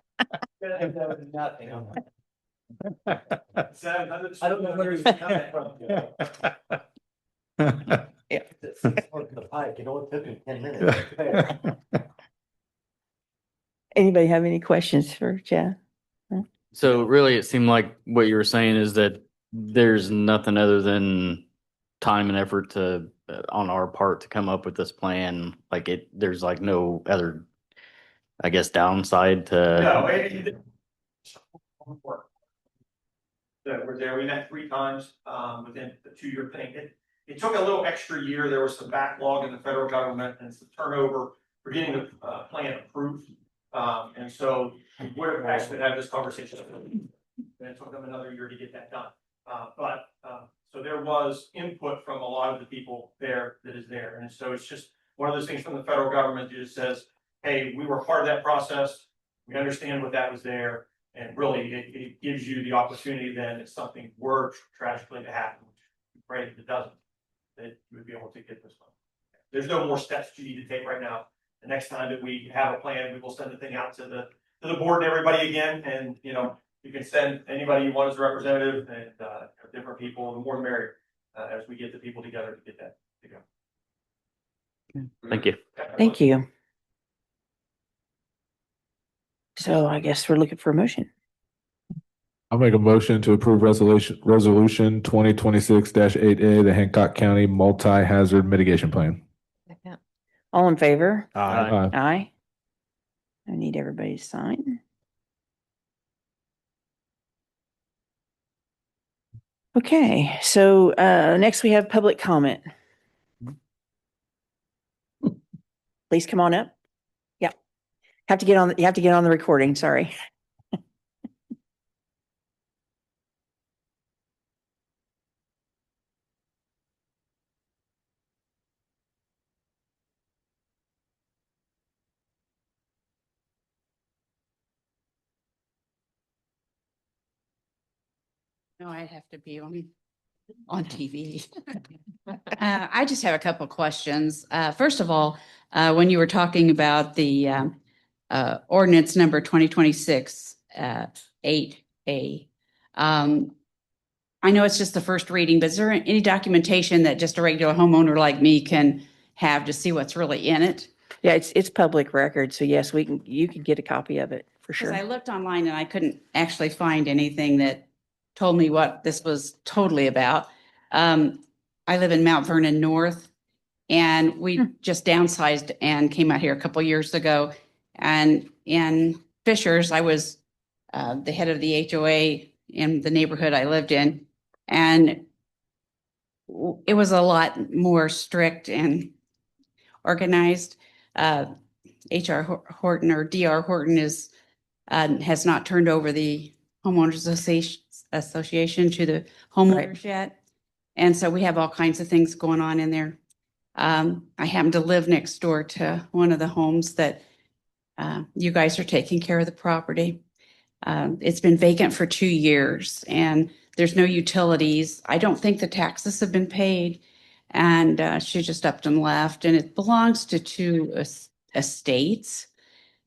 I don't know where he's coming from. The pipe, it only took him 10 minutes. Anybody have any questions for Chad? So really, it seemed like what you were saying is that there's nothing other than time and effort to on our part to come up with this plan. Like there's like no other, I guess, downside to. No, that we're there. We met 3 times within the 2-year thing. It took a little extra year. There was some backlog in the federal government and some turnover for getting the plan approved. And so we would have actually had this conversation. And it took them another year to get that done. So there was input from a lot of the people there that is there. And so it's just one of those things from the federal government that just says, hey, we were part of that process. We understand what that was there. And really, it gives you the opportunity then if something were tragically to happen, which we pray that it doesn't, that you would be able to get this one. There's no more steps you need to take right now. The next time that we have a plan, we will send the thing out to the board and everybody again. And, you know, you can send anybody you want as a representative and different people, the more the merrier, as we get the people together to get that to go. Thank you. Thank you. So I guess we're looking for a motion. I'll make a motion to approve resolution 2026-8A, the Hancock County Multi-Hazard Mitigation Plan. Second. All in favor? Aye. Aye. I need everybody to sign. Okay, so next we have public comment. Please come on up. Yeah. You have to get on the recording, sorry. No, I'd have to be on TV. I just have a couple of questions. First of all, when you were talking about the ordinance number 2026 8A, I know it's just the first reading, but is there any documentation that just a regular homeowner like me can have to see what's really in it? Yeah, it's public record, so yes, you can get a copy of it for Because sure. I looked online and I couldn't actually find anything that told me what this was totally about. I live in Mount Vernon North, and we just downsized and came out here a couple years ago. And in Fishers, I was the head of the HOA in the neighborhood I lived in, and it was a lot more strict and organized. H.R. Horton or D.R. Horton has not turned over the homeowners association to the homeowners yet. And so we have all kinds of things going on in there. I happen to live next door to one of the homes that you guys are taking care of the property. It's been vacant for 2 years and there's no utilities. I don't think the taxes have been paid. And she just upped and left, and it belongs to 2 estates.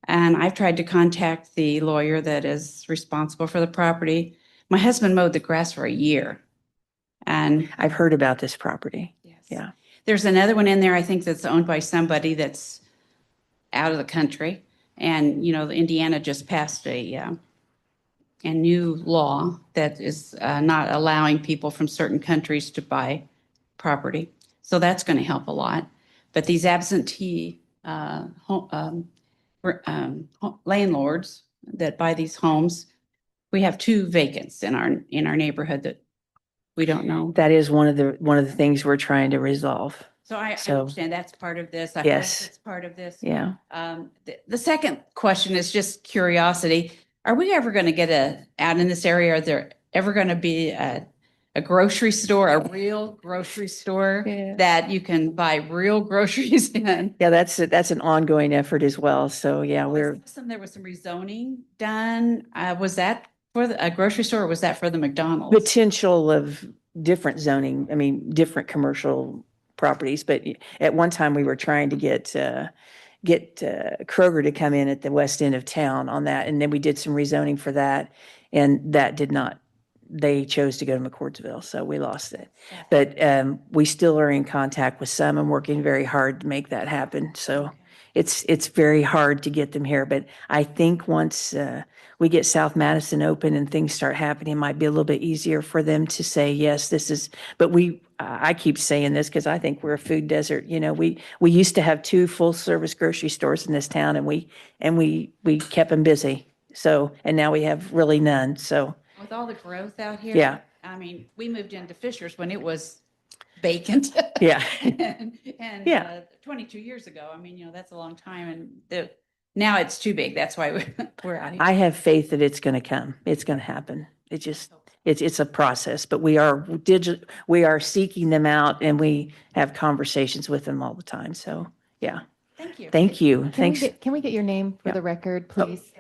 And I've tried to contact the lawyer that is responsible for the property. My husband mowed the grass for a year. And I've heard about this property. yes. Yeah. There's another one in there, I think, that's owned by somebody that's out of the country. And, you know, Indiana just passed a new law that is not allowing people from certain countries to buy property. So that's going to help a lot. But these absentee landlords that buy these homes, we have 2 vacants in our neighborhood that We don't know. That is one of the things we're trying to resolve. So I So- understand that's part of this. I hope Yes. it's part of this. Yeah. The second question is just curiosity. Are we ever going to get out in this area? Are there ever going to be a grocery store, a real grocery store Yeah. that you can buy real groceries in? Yeah, that's an ongoing effort as well. So yeah, There was some rezoning done. Was that for a grocery store or was that for the McDonald's? potential of different zoning, I mean, different commercial properties. But at one time we were trying to get Kroger to come in at the west end of town on that. And then we did some rezoning for that. And that did not, they chose to go to McCourtsville. So we lost it. But we still are in contact with some and working very hard to make that happen. So it's very hard to get them here. But I think once we get South Madison open and things start happening, it might be a little bit easier for them to say, yes, this is, but I keep saying this because I think we're a food desert. You know, we used to have 2 full service grocery stores in this town and we kept them busy. So, and now we have really none. So, With all the growth out here. Yeah. I mean, we moved into Fisher's when it was vacant. yeah. And Yeah. 22 years ago, I mean, that's a long time and now it's too big. That's why we're out here. I have faith that it's going to come. It's going to happen. It just, it's a process, but we are seeking them out and we have conversations with them all the time. So, yeah. Thank you. Thank you. Can Thanks. can we get your name for Yeah. the record, please?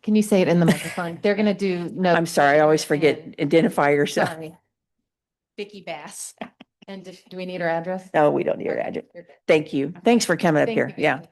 Can you say it in the microphone? They're going to do no. I'm sorry. I always forget. Identify yourself. Sorry. Vicky Bass. And do we need her address? No, we don't need your address. Thank you. Thanks for coming up Thank here. you, Yeah. Vicky.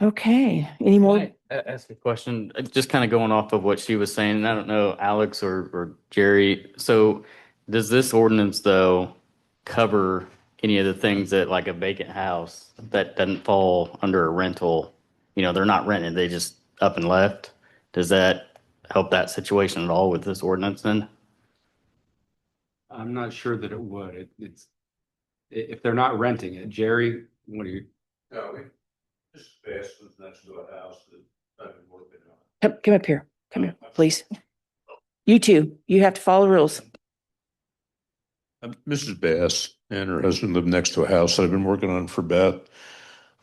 Okay. Any more? Can I ask a question? Just kind of going off of what she was saying, and I don't know, Alex or Jerry. So does this ordinance though cover any of the things that like a vacant house that doesn't fall under a rental? You know, they're not rented, they just up and left. Does that help that situation at all with this ordinance then? I'm not sure that it would. It's, if they're not renting it, Jerry, what do you? No, this is best was next to a house that I've been working on. Come up here. Come here, please. You too. You have to follow the rules. Mrs. Bass and her husband live next to a house that I've been working on for about,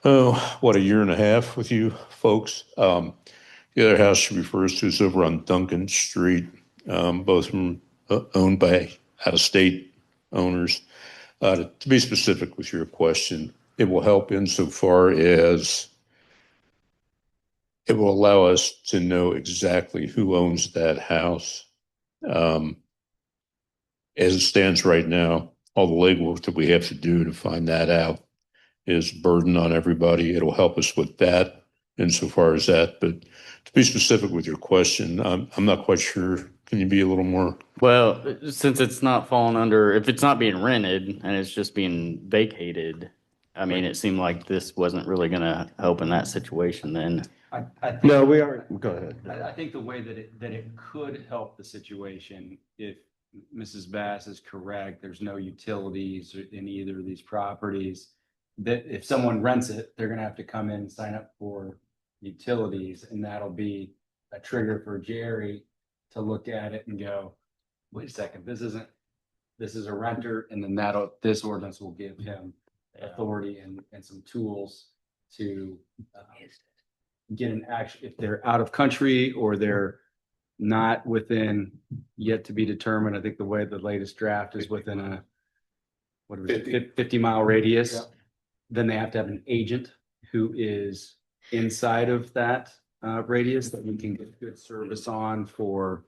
a year and a half with you folks. The other house she refers to is over on Duncan Street, both from owned by out-of-state owners. To be specific with your question, it will help insofar as it will allow us to know exactly who owns that house. As it stands right now, all the legwork that we have to do to find that out is a burden on everybody. It'll help us with that insofar as that. But to be specific with your question, I'm not quite sure. Can you be a little more? Well, since it's not falling under, if it's not being rented and it's just being vacated, I mean, it seemed like this wasn't really gonna help in that situation then. I think, No, we are, go ahead. I think the way that it could help the situation, if Mrs. Bass is correct, there's no utilities in either of these properties. That if someone rents it, they're gonna have to come in and sign up for utilities, and that'll be a trigger for Jerry to look at it and go, wait a second, this is a renter, and then this ordinance will give him authority and some tools to get an action, if they're out of country or they're not within, yet to be determined. I think the way the latest draft is within a, what was it, 50-mile radius. Yeah. Then they have to have an agent who is inside of that radius that we can get good service on for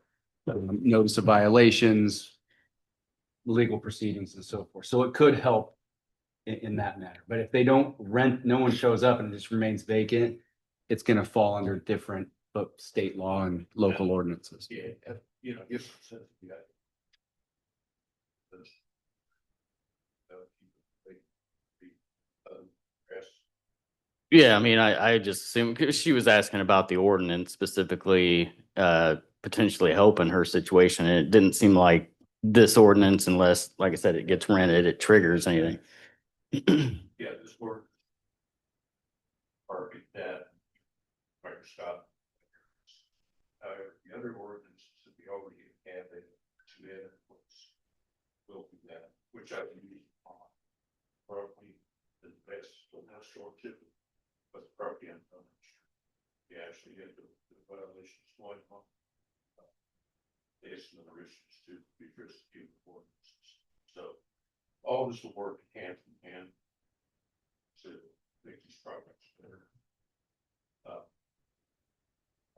notice of violations, legal proceedings and so forth. So it could help in that matter. But if they don't rent, no one shows up and it just remains vacant, it's going to fall under different state law and local ordinances. Yeah, yes. Yeah, I mean, I just assumed, because she was asking about the ordinance specifically, potentially helping her situation, and it didn't seem like this ordinance, unless, like I said, it gets rented, it triggers anything. Yeah, this word. Park that. Microsoft. However, the other ordinances that we already which I believe probably the best for national activity, but property and you actually get the violations going on. There's some other issues too, because of ordinances. So all this will work hand in hand to make these projects better.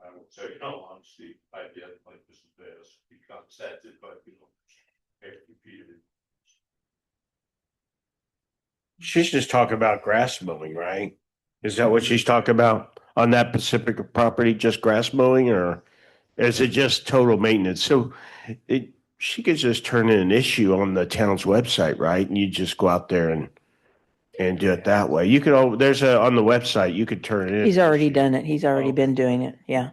I would say, in all honesty, I did like this the best because that did by people repeated. She's just talking about grass mowing, right? Is that what she's talking about on that specific property, just grass mowing, or is it just total maintenance? So she could just turn in an issue on the town's website, right? And you just go out there and do it that way. You could, on the website, you could turn it in. He's already done it. He's already been doing it. Yeah.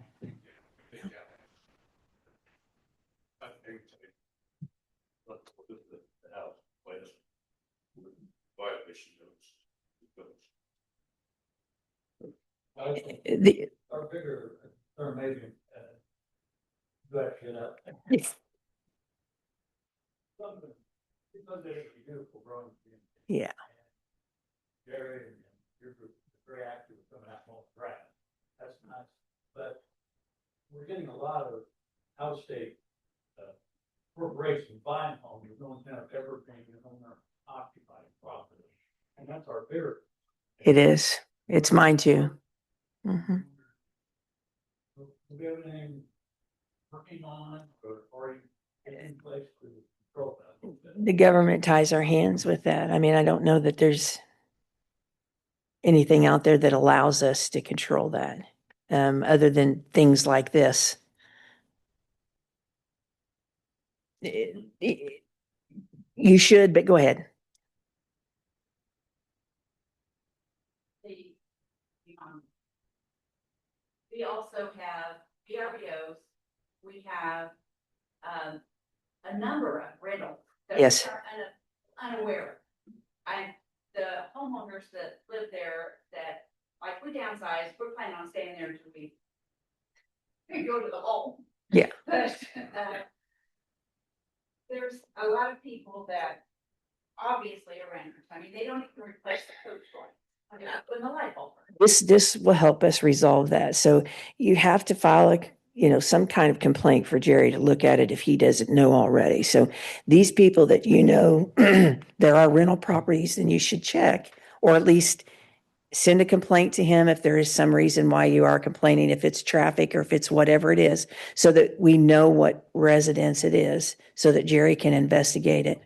The, Our bigger, or maybe, back it up. Because they're beautiful drawings. yeah. Jerry and your group is very active with coming out on grass. That's nice, but we're getting a lot of out-of-state corporations buying homes, with no intent of ever being an owner occupied property, and that's our bigger. It is. It's mine too. Mm-hmm. Do we have anything working on or in place to control that? The government ties our hands with that. I mean, I don't know that there's anything out there that allows us to control that, other than things like this. You should, but go ahead. We also have VRBOs. We have a number of rentals that we Yes. are unaware of. The homeowners that live there that, like, we downsize, we're planning on staying there until we go to the home. Yeah. But there's a lot of people that obviously are renters. I mean, they don't even replace the coach joint. I mean, when the light bulb. This will help us resolve that. So you have to file some kind of complaint for Jerry to look at it if he doesn't know already. So these people that there are rental properties, then you should check, or at least send a complaint to him if there is some reason why you are complaining, if it's traffic or if it's whatever it is, so that we know what residence it is, so that Jerry can investigate it.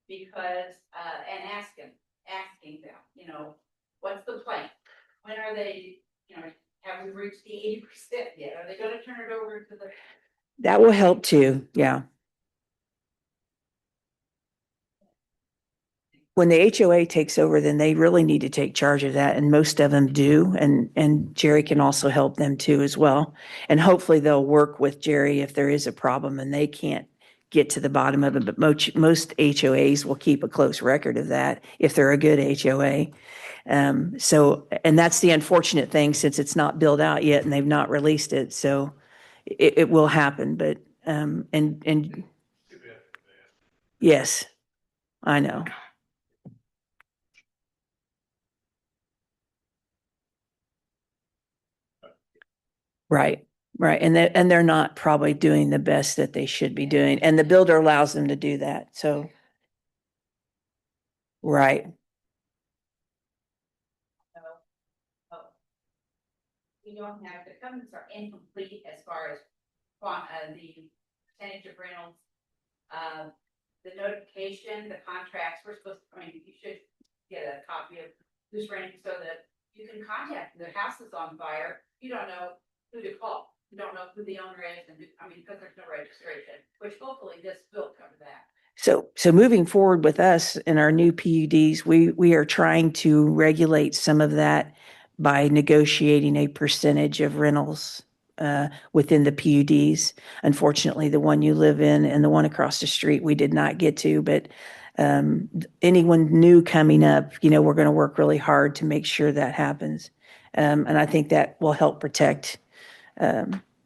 Because, and asking them, what's the plan? When are they, have we reached the 80% yet? Are they gonna turn it over to the? That will help too, yeah. When the HOA takes over, then they really need to take charge of that, and most of them do, and Jerry can also help them too as well. And hopefully they'll work with Jerry if there is a problem and they can't get to the bottom of it, but most HOAs will keep a close record of that if they're a good HOA. And that's the unfortunate thing, since it's not built out yet and they've not released it. So it will happen, but, and yes, I know. Right. Right. And they're not probably doing the best that they should be doing. And the builder allows them to do that. So. Right. We don't have, the covenants are incomplete as far as the percentage of rentals. The notification, the contracts, we're supposed to, you should get a copy of who's renting so that you can contact them. The house is on fire. You don't know who to call. You don't know who the owner is, and because there's no registration, which hopefully this will cover that. So moving forward with us in our new PUDs, we are trying to regulate some of that by negotiating a percentage of rentals within the PUDs. Unfortunately, the one you live in and the one across the street, we did not get to, but anyone new coming up, we're going to work really hard to make sure that happens. And I think that will help protect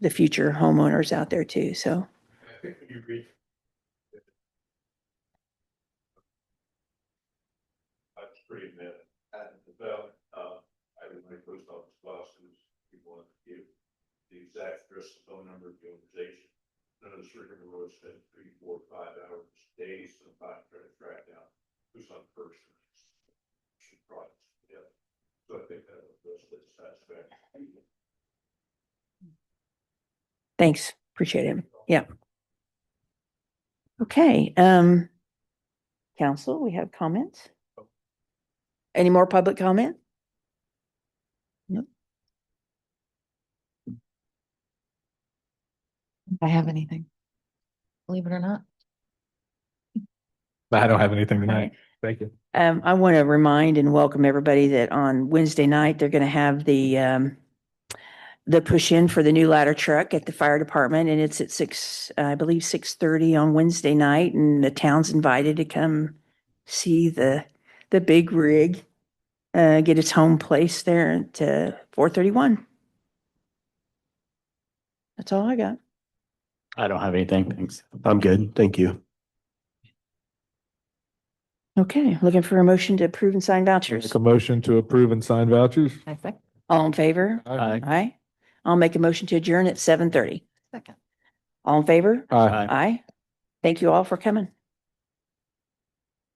the future homeowners out there too. So, I think when you read. That's pretty net. Well, I would make post office boxes, people want to give the exact address, phone number, the organization. None of the circuit roads spend 3, 4, 5 hours, days, sometimes trying to track down who's on person. Yeah. So I think that was the satisfaction. thanks. Appreciate it. Yeah. Okay, council, we have comments? Any more public comment? No. If I have anything. Believe it or not. I don't have anything All right. tonight. Thank you. I want to remind and welcome everybody that on Wednesday night, they're going to have the push in for the new ladder truck at the fire department, and it's at 6:30 on Wednesday night, and the town's invited to come see the big rig, get its home place there at 431. That's all I got. I don't have anything. Thanks. I'm good. Thank you. Okay, looking for a motion to approve and sign vouchers. Make a motion to approve and sign vouchers. I second. All in favor? Aye. Aye. I'll make a motion to adjourn at 7:30. Second. All in favor? Aye. Aye. Thank you all for coming.